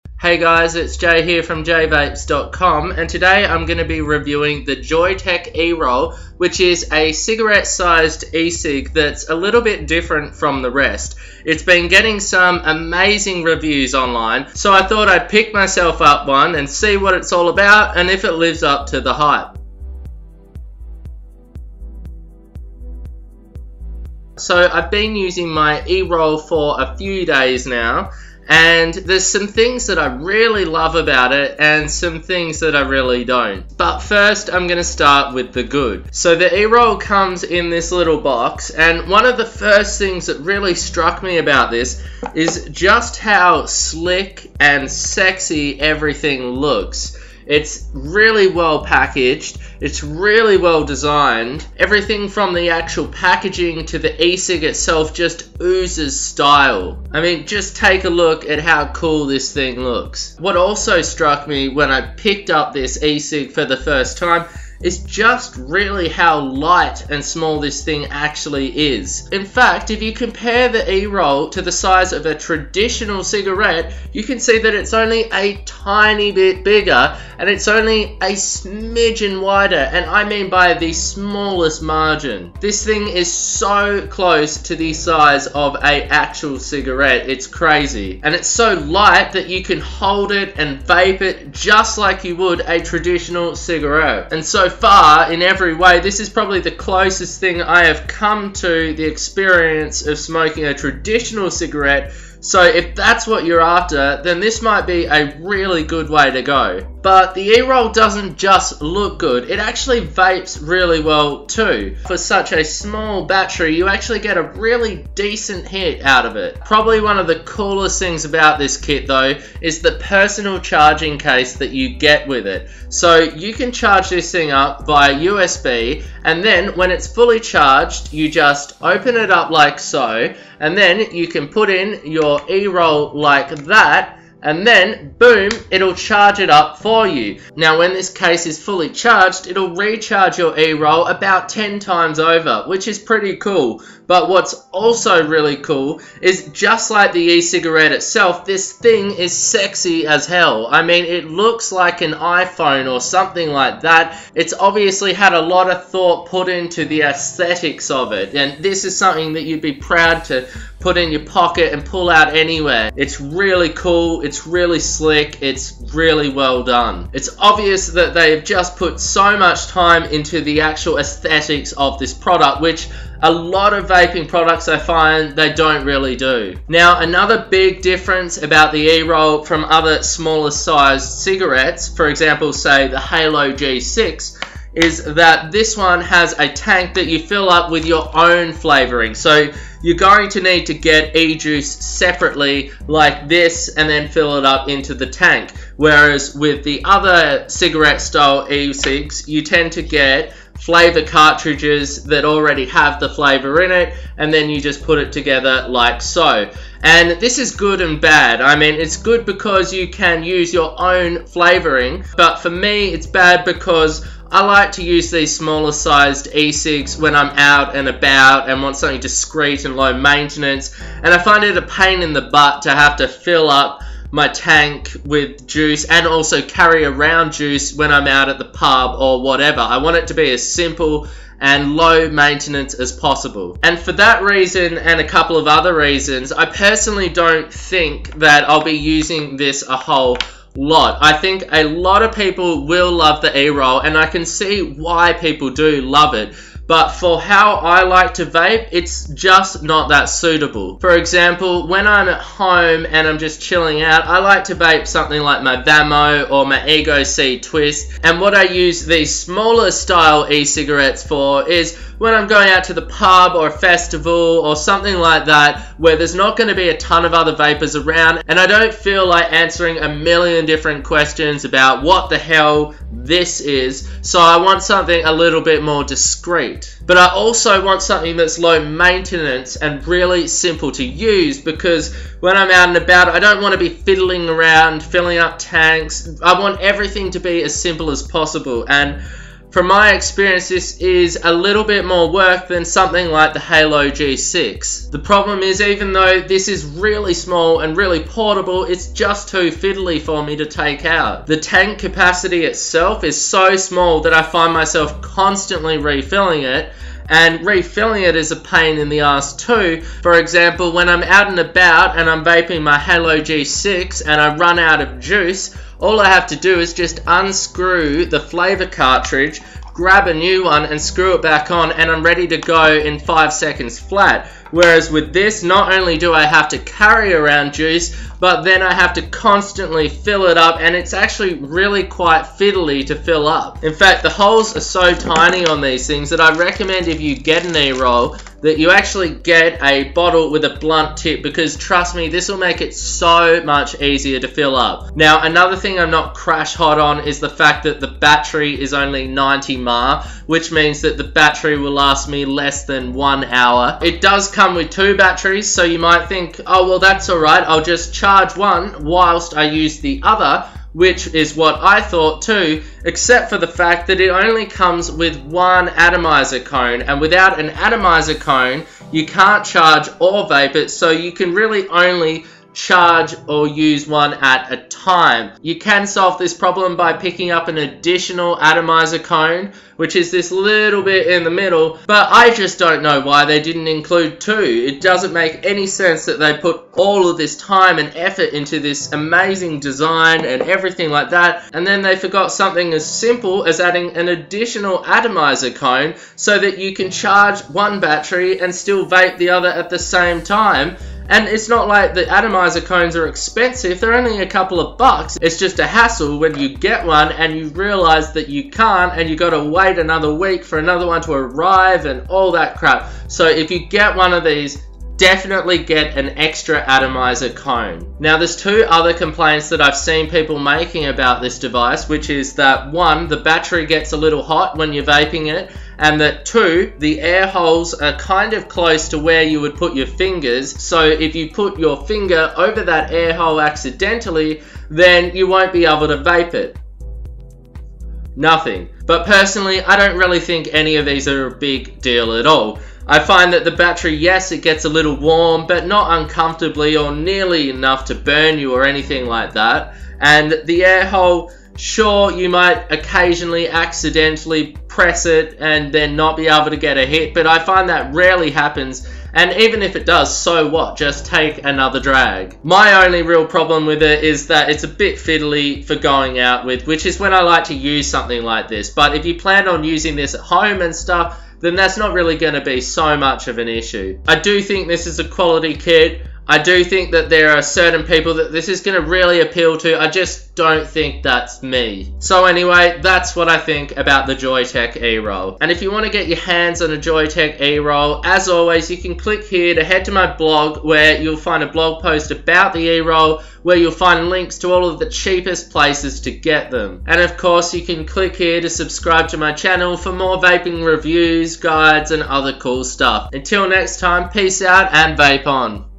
Hey guys, it's Jay here from jvapes.com, and today I'm going to be reviewing the Joyetech eRoll, which is a cigarette-sized e-cig that's a little bit different from the rest. It's been getting some amazing reviews online, so I thought I'd pick myself up one and see what it's all about and if it lives up to the hype. So I've been using my eRoll for a few days now, and there's some things that I really love about it and some things that I really don't. But first I'm going to start with the good. So the eRoll comes in this little box, and one of the first things that really struck me about this is just how slick and sexy everything looks. It's really well packaged, it's really well designed. Everything from the actual packaging to the e-cig itself just oozes style. I mean, just take a look at how cool this thing looks. What also struck me when I picked up this e-cig for the first time is just really how light and small this thing actually is. In fact, if you compare the eRoll to the size of a traditional cigarette, you can see that it's only a tiny bit bigger and it's only a smidgen wider, and I mean by the smallest margin. This thing is so close to the size of an actual cigarette, it's crazy. And it's so light that you can hold it and vape it just like you would a traditional cigarette. And so far, in every way, this is probably the closest thing I have come to the experience of smoking a traditional cigarette. So if that's what you're after, then this might be a really good way to go. But the eRoll doesn't just look good, it actually vapes really well too. For such a small battery, you actually get a really decent hit out of it. Probably one of the coolest things about this kit though is the personal charging case that you get with it. So you can charge this thing up via USB, and then when it's fully charged, you just open it up like so, and then you can put in your eRoll like that, and then boom, it'll charge it up for you. Now when this case is fully charged, it'll recharge your eRoll about 10 times over, which is pretty cool. But what's also really cool is, just like the e-cigarette itself, this thing is sexy as hell. I mean, it looks like an iPhone or something like that. It's obviously had a lot of thought put into the aesthetics of it, and this is something that you'd be proud to put in your pocket and pull out anywhere. It's really cool, it's really slick, it's really well done. It's obvious that they've just put so much time into the actual aesthetics of this product, which a lot of vaping products I find they don't really do. Now, another big difference about the eRoll from other smaller sized cigarettes, for example say the Halo G6, is that this one has a tank that you fill up with your own flavoring. So you're going to need to get ejuice separately like this and then fill it up into the tank. Whereas with the other cigarette style e-cigs, you tend to get flavor cartridges that already have the flavor in it, and then you just put it together like so. And this is good and bad. I mean, it's good because you can use your own flavoring, but for me it's bad because I like to use these smaller sized e-cigs when I'm out and about and want something discreet and low maintenance, and I find it a pain in the butt to have to fill up my tank with juice and also carry around juice when I'm out at the pub or whatever. I want it to be as simple and low maintenance as possible. And for that reason and a couple of other reasons, I personally don't think that I'll be using this a whole lot. I think a lot of people will love the eRoll, and I can see why people do love it. But for how I like to vape, it's just not that suitable. For example, when I'm at home and I'm just chilling out, I like to vape something like my Vamo or my Ego C Twist. And what I use these smaller style e-cigarettes for is when I'm going out to the pub or a festival or something like that, where there's not going to be a ton of other vapors around, and I don't feel like answering a million different questions about what the hell this is, so I want something a little bit more discreet. But I also want something that's low maintenance and really simple to use, because when I'm out and about, I don't want to be fiddling around, filling up tanks. I want everything to be as simple as possible, and From my experience, this is a little bit more work than something like the Halo G6. The problem is, even though this is really small and really portable, it's just too fiddly for me to take out. The tank capacity itself is so small that I find myself constantly refilling it, and refilling it is a pain in the ass too. For example, when I'm out and about and I'm vaping my Halo G6 and I run out of juice, all I have to do is just unscrew the flavor cartridge, grab a new one and screw it back on, and I'm ready to go in 5 seconds flat. Whereas with this, not only do I have to carry around juice, but then I have to constantly fill it up, and it's actually really quite fiddly to fill up. In fact, the holes are so tiny on these things that I recommend, if you get an e-roll, that you actually get a bottle with a blunt tip, because trust me, this will make it so much easier to fill up. Now, another thing I'm not crash hot on is the fact that the battery is only 90 mAh, which means that the battery will last me less than 1 hour. It does come with 2 batteries, so you might think, oh well, that's alright, I'll just charge one whilst I use the other, which is what I thought too, except for the fact that it only comes with 1 atomizer cone, and without an atomizer cone you can't charge or vape it, so you can really only charge or use one at a time. You can solve this problem by picking up an additional atomizer cone, which is this little bit in the middle, but I just don't know why they didn't include 2. It doesn't make any sense that they put all of this time and effort into this amazing design and everything like that, and then they forgot something as simple as adding an additional atomizer cone so that you can charge one battery and still vape the other at the same time. And it's not like the atomizer cones are expensive, they're only a couple of bucks. It's just a hassle when you get one and you realize that you can't, and you gotta wait another week for another one to arrive and all that crap. So if you get one of these, definitely get an extra atomizer cone. Now, there's 2 other complaints that I've seen people making about this device, which is that 1, the battery gets a little hot when you're vaping it, and that 2, the air holes are kind of close to where you would put your fingers, so if you put your finger over that air hole accidentally, then you won't be able to vape it. Nothing. But personally, I don't really think any of these are a big deal at all. I find that the battery, yes, it gets a little warm, but not uncomfortably or nearly enough to burn you or anything like that. And the air hole, sure, you might occasionally accidentally press it and then not be able to get a hit, but I find that rarely happens. And even if it does, so what? Just take another drag. My only real problem with it is that it's a bit fiddly for going out with, which is when I like to use something like this. But if you plan on using this at home and stuff, then that's not really going to be so much of an issue. I do think this is a quality kit. I do think that there are certain people that this is going to really appeal to. I just don't think that's me. So anyway, that's what I think about the Joyetech eRoll. And if you want to get your hands on a Joyetech eRoll, as always, you can click here to head to my blog, where you'll find a blog post about the eRoll, where you'll find links to all of the cheapest places to get them. And of course, you can click here to subscribe to my channel for more vaping reviews, guides, and other cool stuff. Until next time, peace out and vape on.